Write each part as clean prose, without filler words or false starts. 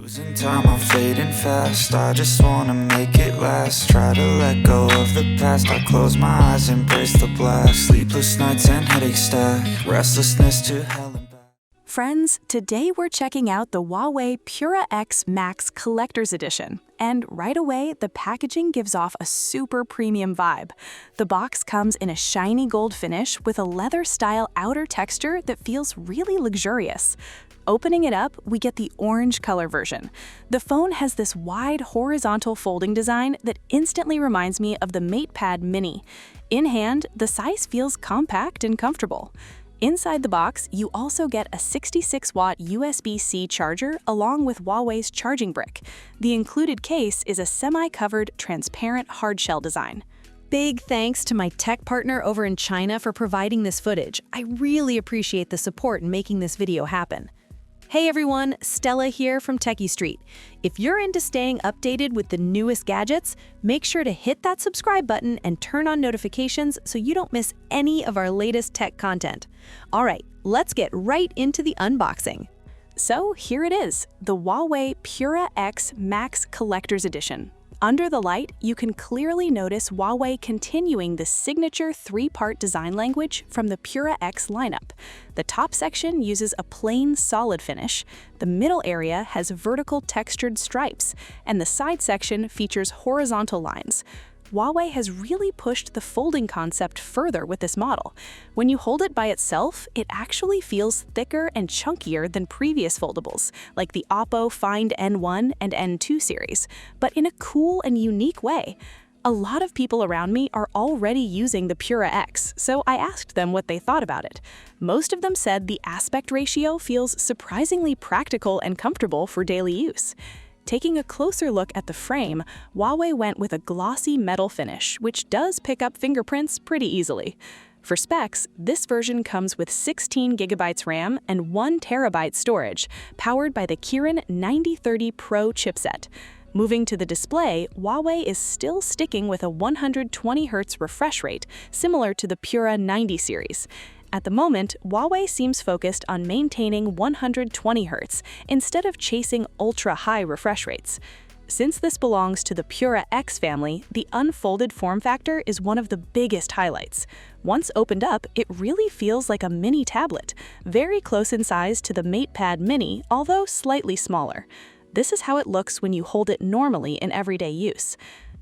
Losing time, I'm fading fast. I just wanna make it last. Try to let go of the past. I close my eyes, embrace the blast. Sleepless nights and headache stack. Restlessness to hell and back. Friends, today we're checking out the Huawei Pura X Max Collector's Edition. And right away, the packaging gives off a super premium vibe. The box comes in a shiny gold finish with a leather-style outer texture that feels really luxurious. Opening it up, we get the orange color version. The phone has this wide horizontal folding design that instantly reminds me of the MatePad Mini. In hand, the size feels compact and comfortable. Inside the box, you also get a 66-watt USB-C charger along with Huawei's charging brick. The included case is a semi-covered, transparent hardshell design. Big thanks to my tech partner over in China for providing this footage. I really appreciate the support in making this video happen. Hey everyone, Stella here from techiestreet. If you're into staying updated with the newest gadgets, make sure to hit that subscribe button and turn on notifications so you don't miss any of our latest tech content. All right, let's get right into the unboxing. So here it is, the Huawei Pura X Max Collector's Edition. Under the light, you can clearly notice Huawei continuing the signature three-part design language from the Pura X lineup. The top section uses a plain solid finish, the middle area has vertical textured stripes, and the side section features horizontal lines. Huawei has really pushed the folding concept further with this model. When you hold it by itself, it actually feels thicker and chunkier than previous foldables, like the Oppo Find N1 and N2 series, but in a cool and unique way. A lot of people around me are already using the Pura X, so I asked them what they thought about it. Most of them said the aspect ratio feels surprisingly practical and comfortable for daily use. Taking a closer look at the frame, Huawei went with a glossy metal finish, which does pick up fingerprints pretty easily. For specs, this version comes with 16 GB RAM and 1 TB storage, powered by the Kirin 9030 Pro chipset. Moving to the display, Huawei is still sticking with a 120Hz refresh rate, similar to the Pura 90 series. At the moment, Huawei seems focused on maintaining 120Hz instead of chasing ultra-high refresh rates. Since this belongs to the Pura X family, the unfolded form factor is one of the biggest highlights. Once opened up, it really feels like a mini tablet, very close in size to the MatePad Mini, although slightly smaller. This is how it looks when you hold it normally in everyday use.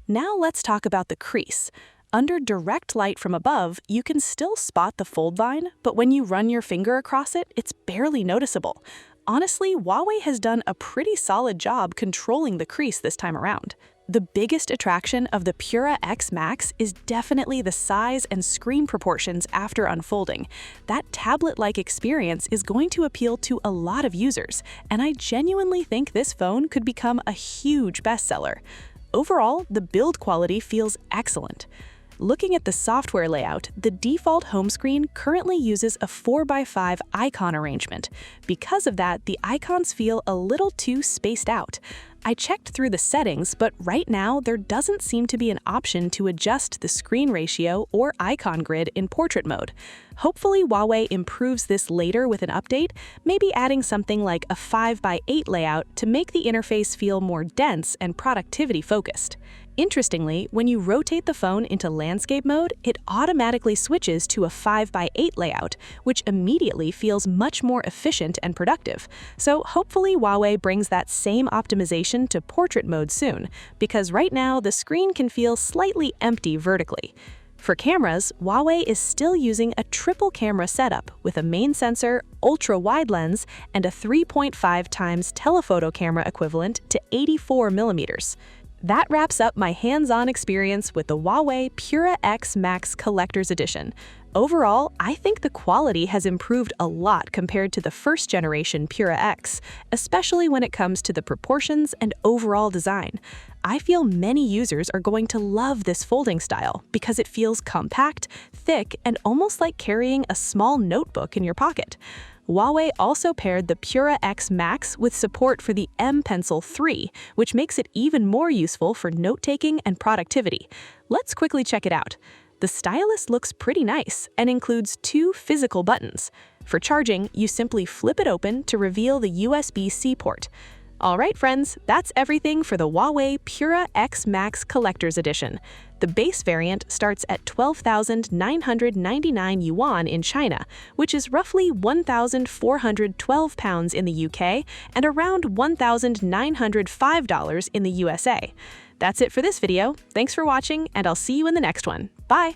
Now let's talk about the crease. Under direct light from above, you can still spot the fold line, but when you run your finger across it, it's barely noticeable. Honestly, Huawei has done a pretty solid job controlling the crease this time around. The biggest attraction of the Pura X Max is definitely the size and screen proportions after unfolding. That tablet-like experience is going to appeal to a lot of users, and I genuinely think this phone could become a huge bestseller. Overall, the build quality feels excellent. Looking at the software layout, the default home screen currently uses a 4x5 icon arrangement. Because of that, the icons feel a little too spaced out. I checked through the settings, but right now there doesn't seem to be an option to adjust the screen ratio or icon grid in portrait mode. Hopefully Huawei improves this later with an update, maybe adding something like a 5x8 layout to make the interface feel more dense and productivity focused. Interestingly, when you rotate the phone into landscape mode, it automatically switches to a 5x8 layout, which immediately feels much more efficient and productive. So hopefully Huawei brings that same optimization to portrait mode soon, because right now the screen can feel slightly empty vertically. For cameras, Huawei is still using a triple camera setup with a main sensor, ultra-wide lens, and a 3.5x telephoto camera equivalent to 84mm. That wraps up my hands-on experience with the Huawei Pura X Max Collector's Edition. Overall, I think the quality has improved a lot compared to the first generation Pura X, especially when it comes to the proportions and overall design. I feel many users are going to love this folding style because it feels compact, thick, and almost like carrying a small notebook in your pocket. Huawei also paired the Pura X Max with support for the M Pencil 3, which makes it even more useful for note-taking and productivity. Let's quickly check it out. The stylus looks pretty nice and includes 2 physical buttons. For charging, you simply flip it open to reveal the USB-C port. Alright friends, that's everything for the Huawei Pura X Max Collector's Edition. The base variant starts at 12,999 yuan in China, which is roughly 1,412 pounds in the UK and around $1,905 in the USA. That's it for this video. Thanks for watching, and I'll see you in the next one. Bye!